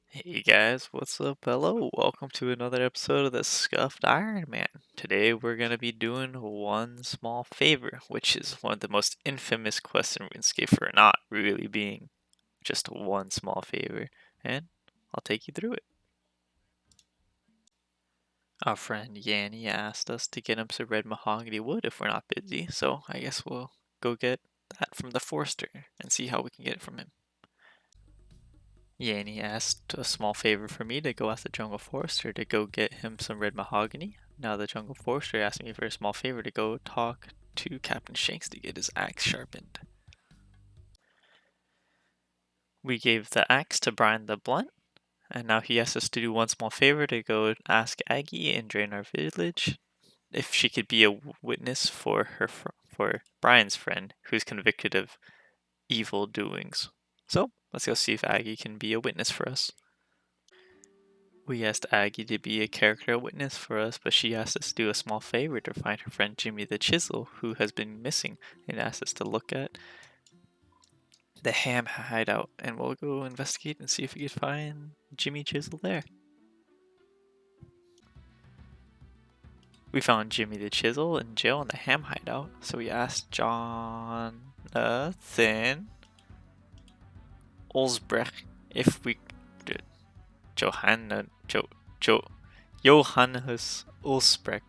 Hey guys, what's up? Hello, welcome to another episode of the Scuffed Iron Man. Today we're gonna be doing one small favor, which is one of the most infamous quests in RuneScape for not really being just one small favor, and I'll take you through it. Our friend Yanni asked us to get him some red mahogany wood if we're not busy, so I guess we'll go get that from the forester and see how we can get it from him. Yanni asked a small favor for me to go ask the jungle forester to go get him some red mahogany. Now the jungle forester asked me for a small favor to go talk to Captain Shanks to get his axe sharpened. We gave the axe to Brian the Blunt, and now he asked us to do one small favor to go ask Aggie in Draenor Village if she could be a witness for for Brian's friend who's convicted of evil doings. So let's go see if Aggie can be a witness for us. We asked Aggie to be a character witness for us, but she asked us to do a small favor to find her friend Jimmy the Chisel, who has been missing, and asked us to look at the ham hideout, and we'll go investigate and see if we can find Jimmy Chisel there. We found Jimmy the Chisel in jail in the ham hideout, so we asked Jonathan Olsbrecht if we did Johannes Ulsprecht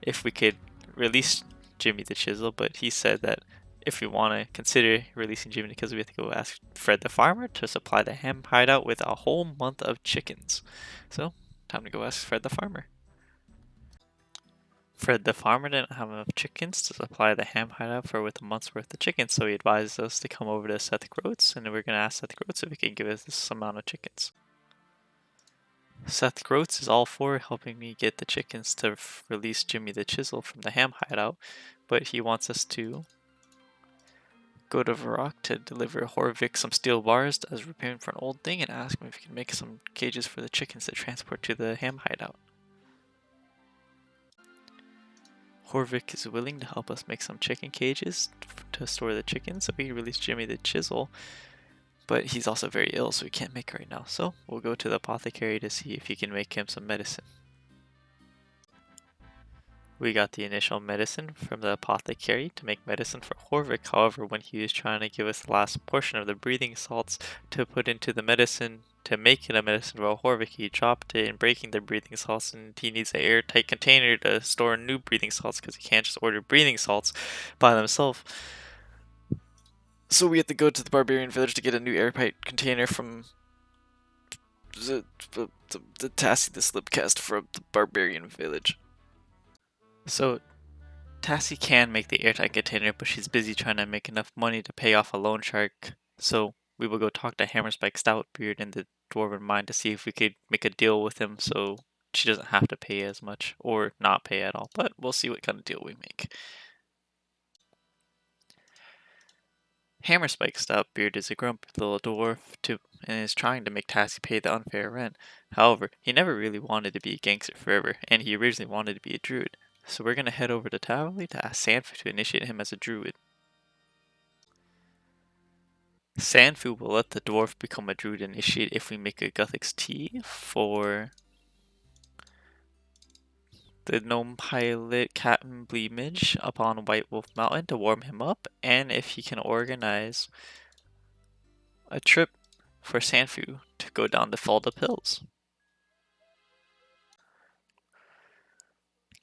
if we could release Jimmy the Chisel, but he said that if we want to consider releasing Jimmy because we have to go ask Fred the farmer to supply the ham hideout with a whole month of chickens. So, time to go ask Fred the farmer. Fred the farmer didn't have enough chickens to supply the ham hideout for with a month's worth of chickens, so he advised us to come over to Seth Groats, and we're going to ask Seth Groats if he can give us this amount of chickens. Seth Groats is all for helping me get the chickens to release Jimmy the Chisel from the ham hideout, but he wants us to go to Varrock to deliver Horvik some steel bars as repayment for an old thing and ask him if he can make some cages for the chickens to transport to the ham hideout. Horvik is willing to help us make some chicken cages to store the chickens so we can release Jimmy the Chisel, but he's also very ill, so we can't make it right now. So we'll go to the apothecary to see if he can make him some medicine. We got the initial medicine from the apothecary to make medicine for Horvik. However, when he was trying to give us the last portion of the breathing salts to put into the medicine to make it a medicine for Horvik, he dropped it in breaking the breathing salts, and he needs an airtight container to store new breathing salts because he can't just order breathing salts by themselves. So we have to go to the barbarian village to get a new airtight container from the Tassie the Slipcast from the barbarian village. So Tassie can make the airtight container, but she's busy trying to make enough money to pay off a loan shark. So we will go talk to Hammerspike Stoutbeard in the Dwarven Mine to see if we could make a deal with him so she doesn't have to pay as much or not pay at all. But we'll see what kind of deal we make. Hammerspike Stoutbeard is a grumpy little dwarf and is trying to make Tassie pay the unfair rent. However, he never really wanted to be a gangster forever, and he originally wanted to be a druid. So we're gonna head over to Towerley to ask Sanfu to initiate him as a druid. Sanfu will let the dwarf become a druid initiate if we make a Guthix tea for the gnome pilot Captain Bleemage up on White Wolf Mountain to warm him up, and if he can organize a trip for Sanfu to go down the Feldup Hills.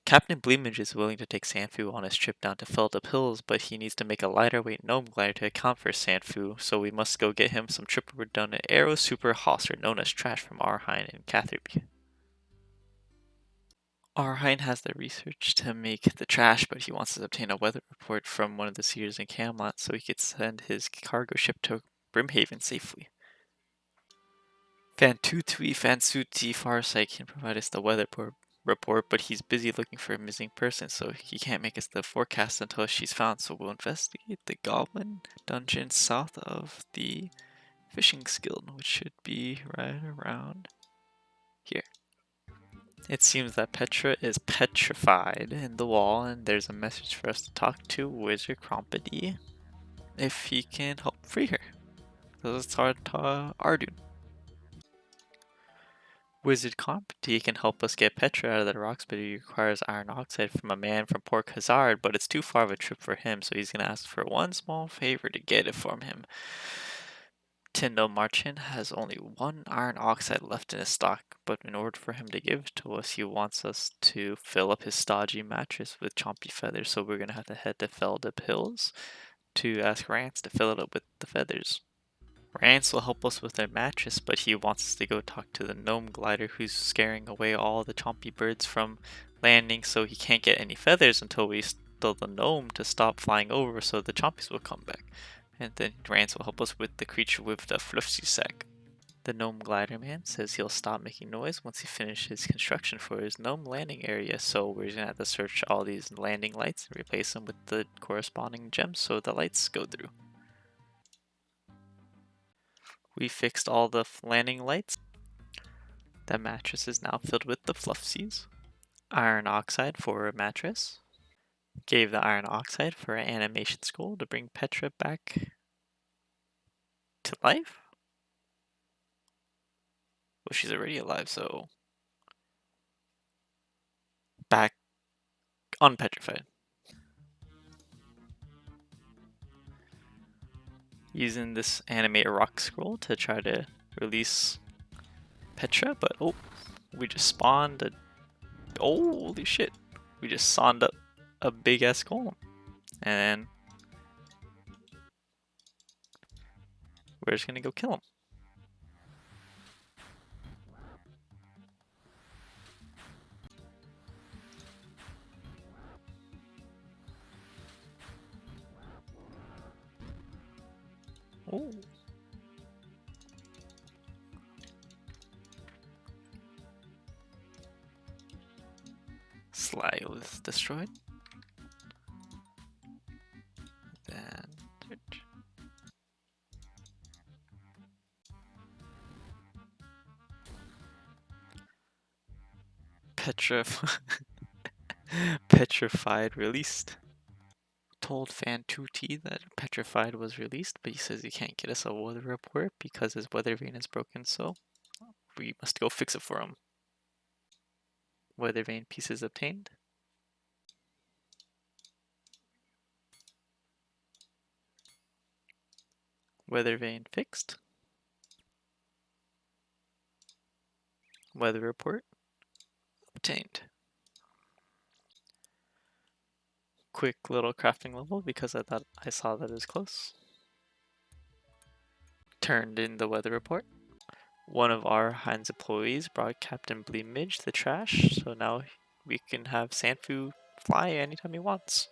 Captain Bleemage is willing to take Sanfu on his trip down to Feldup Hills, but he needs to make a lighter weight gnome glider to account for Sanfu, so we must go get him some triple redundant Aero Super Hauser known as Trash from Arheim and Catherby. Arheim has the research to make the trash, but he wants to obtain a weather report from one of the seers in Camelot so he could send his cargo ship to Brimhaven safely. Fansuti Farsight can provide us the weather report, but he's busy looking for a missing person, so he can't make us the forecast until she's found. So we'll investigate the Goblin dungeon south of the Fishing Guild, which should be right around here. It seems that Petra is petrified in the wall, and there's a message for us to talk to Wizard Crompedy if he can help free her. So let's talk to Ardun. Wizard Comp, he can help us get Petra out of the rocks, but he requires iron oxide from a man from Port Hazard, but it's too far of a trip for him, so he's gonna ask for one small favor to get it from him. Tyndall Marchand has only one iron oxide left in his stock, but in order for him to give it to us, he wants us to fill up his stodgy mattress with chompy feathers, so we're gonna have to head to Feldip Hills to ask Rance to fill it up with the feathers. Rance will help us with our mattress, but he wants us to go talk to the gnome glider who's scaring away all the chompy birds from landing, so he can't get any feathers until we tell the gnome to stop flying over so the chompies will come back. And then Rance will help us with the creature with the fluffy sack. The gnome glider man says he'll stop making noise once he finishes construction for his gnome landing area, so we're gonna have to search all these landing lights and replace them with the corresponding gems so the lights go through. We fixed all the landing lights. The mattress is now filled with the fluffsies. Iron oxide for a mattress. Gave the iron oxide for an animation scroll to bring Petra back to life. Well, she's already alive, so back unpetrified. Using this animate rock scroll to try to release Petra, but oh, we just spawned a. Oh, holy shit! We just spawned up a big ass golem, and we're just gonna go kill him. Oh. Sly was destroyed. Then search. Petrified released. Told Fan 2T that Petrified was released, but he says he can't get us a weather report because his weather vane is broken, so we must go fix it for him. Weather vane pieces obtained. Weather vane fixed. Weather report obtained. Quick little crafting level because I thought I saw that it was close. Turned in the weather report. One of our Heinz employees brought Captain Bleemidge the trash, so now we can have Sanfu fly anytime he wants.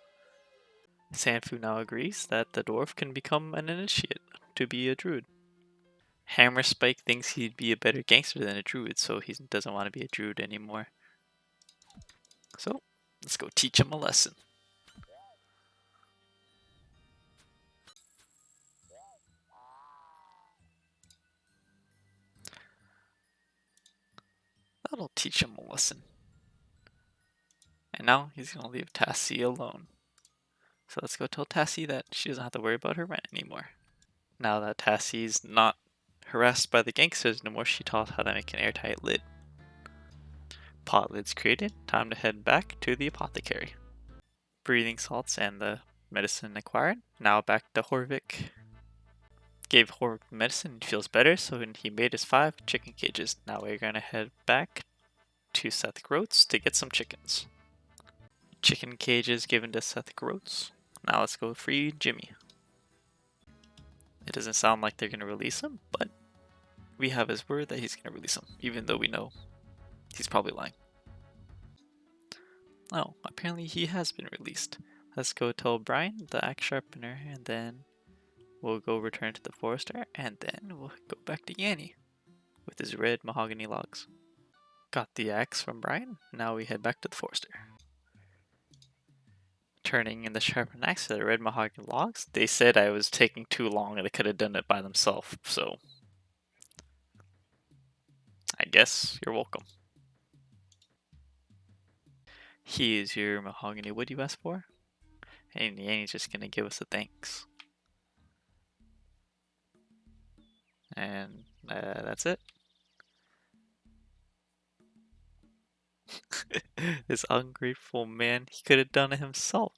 Sanfu now agrees that the dwarf can become an initiate to be a druid. Hammerspike thinks he'd be a better gangster than a druid, so he doesn't want to be a druid anymore. So, let's go teach him a lesson. That'll teach him a lesson. And now he's gonna leave Tassie alone. So let's go tell Tassie that she doesn't have to worry about her rent anymore. Now that Tassie's not harassed by the gangsters anymore, she taught how to make an airtight lid. Pot lid's created, time to head back to the apothecary. Breathing salts and the medicine acquired. Now back to Horvik. Gave Horvik medicine and feels better, so he made his 5 chicken cages. Now we're gonna head back to Seth Groats to get some chickens. Chicken cages given to Seth Groats. Now let's go free Jimmy. It doesn't sound like they're gonna release him, but we have his word that he's gonna release him, even though we know he's probably lying. Oh, apparently he has been released. Let's go tell Brian, the axe sharpener, and then we'll go return to the forester, and then we'll go back to Yanni with his red mahogany logs. Got the axe from Brian, now we head back to the forester. Turning in the sharpened axe to the red mahogany logs, they said I was taking too long and they could have done it by themselves, so I guess you're welcome. Here's your mahogany wood you asked for, and Yanni's just gonna give us a thanks. And that's it. This ungrateful man, he could have done it himself.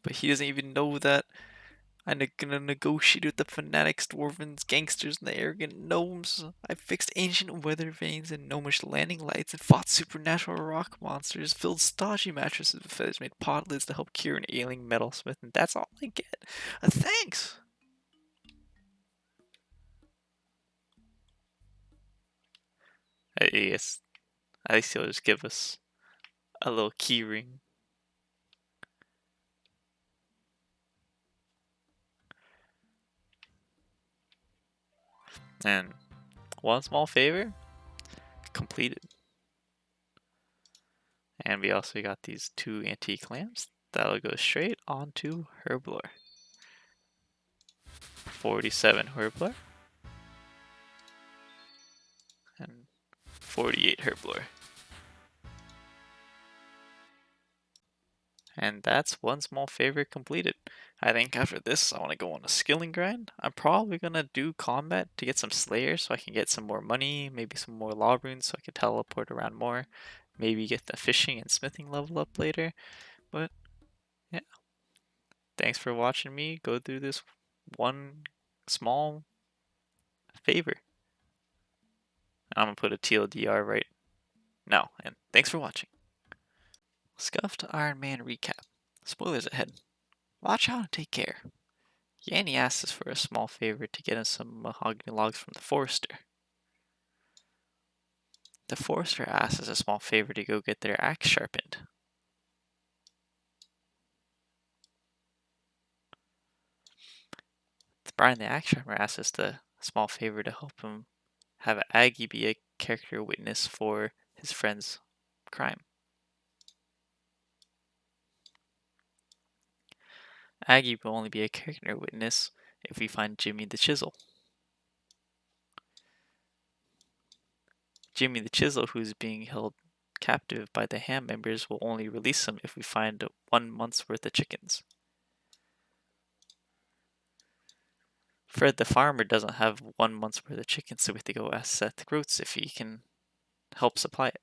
But he doesn't even know that I'm gonna negotiate with the fanatics, dwarvens, gangsters, and the arrogant gnomes. I fixed ancient weather vanes and gnomish landing lights and fought supernatural rock monsters, filled stodgy mattresses with feathers, made pot lids to help cure an ailing metalsmith, and that's all I get. Thanks! Yes, at least he'll just give us a little key ring. And one small favor completed. And we also got these 2 antique lamps. That'll go straight onto Herblore. 47 Herblore. And 48 Herblore. And that's one small favor completed. I think after this, I want to go on a skilling grind. I'm probably going to do combat to get some slayers so I can get some more money, maybe some more law runes so I can teleport around more. Maybe get the fishing and smithing level up later. But yeah, thanks for watching me go through this one small favor. I'm going to put a TLDR right now. And thanks for watching. Scuffed Iron Man recap. Spoilers ahead. Watch out and take care. Yanni asks us for a small favor to get him some mahogany logs from the forester. The forester asks us a small favor to go get their axe sharpened. Brian the axe sharpener asks us a small favor to help him have Aggie be a character witness for his friend's crime. Aggie will only be a character witness if we find Jimmy the Chisel. Jimmy the Chisel, who's being held captive by the ham members, will only release him if we find 1 month's worth of chickens. Fred the farmer doesn't have 1 month's worth of chickens, so we have to go ask Seth Groats if he can help supply it.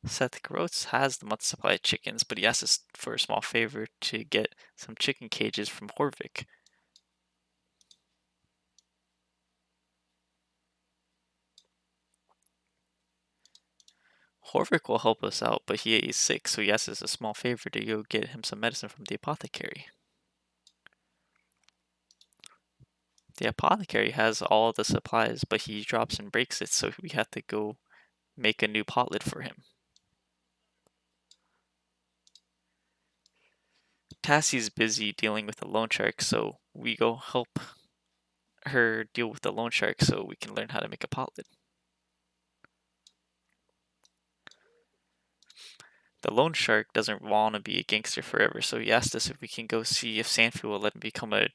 Seth Groats has the month's supply of chickens, but he asks us for a small favor to get some chicken cages from Horvik. Horvik will help us out, but he is sick, so he asks us a small favor to go get him some medicine from the apothecary. The apothecary has all the supplies, but he drops and breaks it, so we have to go make a new pot lid for him. Tassie's busy dealing with the loan shark, so we go help her deal with the loan shark so we can learn how to make a pot lid. The loan shark doesn't want to be a gangster forever, so he asked us if we can go see if Sanfi will let him become a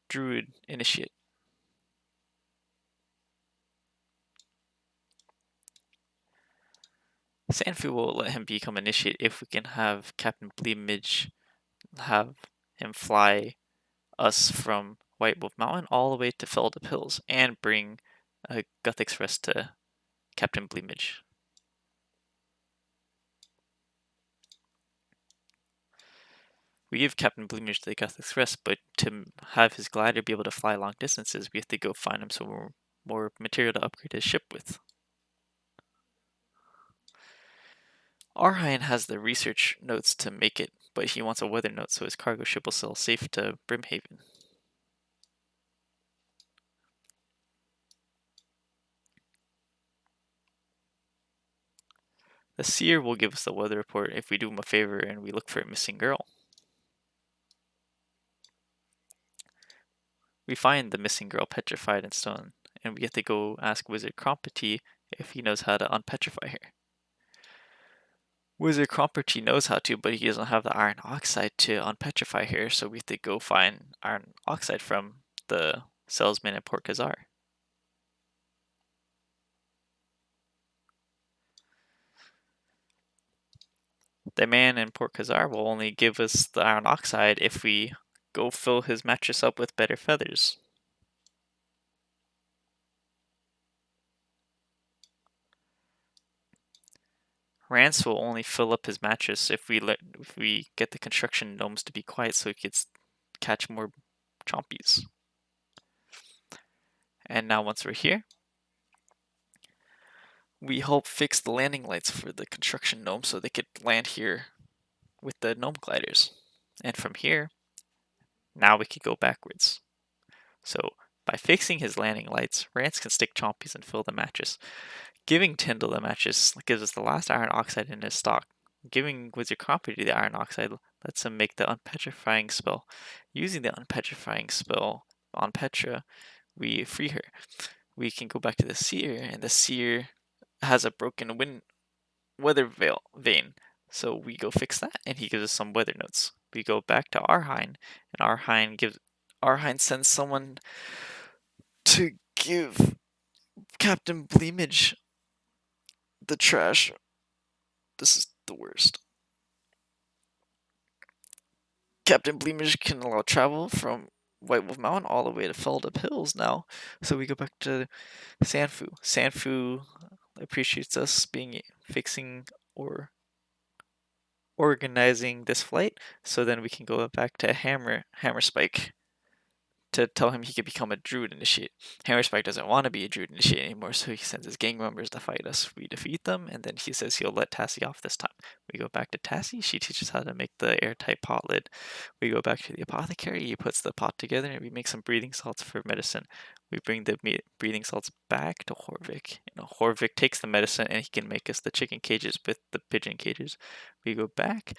druid initiate. Sanfi will let him become initiate if we can have Captain Bleemage have him fly us from White Wolf Mountain all the way to Feldup Hills and bring a Guthix Rest to Captain Bleemage. We give Captain Bleemage the Guthix Rest, but to have his glider be able to fly long distances, we have to go find him some more material to upgrade his ship with. Arhain has the research notes to make it, but he wants a weather note so his cargo ship will sail safe to Brimhaven. The seer will give us the weather report if we do him a favor and we look for a missing girl. We find the missing girl petrified in stone, and we have to go ask Wizard Crompety if he knows how to unpetrify her. Wizard Crompety knows how to, but he doesn't have the iron oxide to unpetrify her, so we have to go find iron oxide from the salesman at Port Khazar. The man in Port Khazar will only give us the iron oxide if we go fill his mattress up with better feathers. Rance will only fill up his mattress if we get the construction gnomes to be quiet so he could catch more chompies. And now once we're here, we help fix the landing lights for the construction gnome so they could land here with the gnome gliders. And from here, now we could go backwards. So by fixing his landing lights, Rance can stick chompies and fill the mattress. Giving Tyndall the mattress gives us the last iron oxide in his stock. Giving Wizard Company the iron oxide lets him make the unpetrifying spell. Using the unpetrifying spell on Petra, we free her. We can go back to the seer, and the seer has a broken weather vane. So we go fix that, and he gives us some weather notes. We go back to Arhine, and Arhine sends someone to give Captain Bleemage the trash. This is the worst. Captain Bleemage can allow travel from White Wolf Mountain all the way to Feldup Hills now. So we go back to Sanfu. Sanfu appreciates us fixing or organizing this flight. So then we can go back to Hammerspike to tell him he could become a Druid Initiate. Hammerspike doesn't want to be a Druid Initiate anymore, so he sends his gang members to fight us. We defeat them, and then he says he'll let Tassie off this time. We go back to Tassie. She teaches how to make the airtight pot lid. We go back to the apothecary. He puts the pot together, and we make some breathing salts for medicine. We bring the breathing salts back to Horvik. Horvik takes the medicine, and he can make us the chicken cages with the pigeon cages. We go back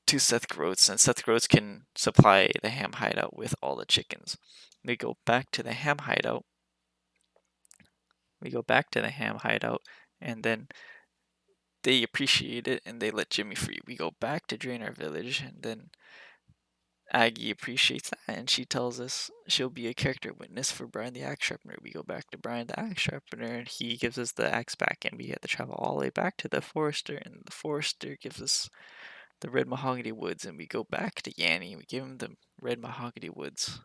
to Seth Groats, and Seth Groats can supply the ham hideout with all the chickens. We go back to the ham hideout. And then they appreciate it and they let Jimmy free. We go back to Draenor Village, and then Aggie appreciates that, and she tells us she'll be a character witness for Brian the Axe Sharpener. We go back to Brian the Axe Sharpener, and he gives us the axe back, and we have to travel all the way back to the Forester, and the Forester gives us the red mahogany woods, and we go back to Yanni. We give him the red mahogany woods.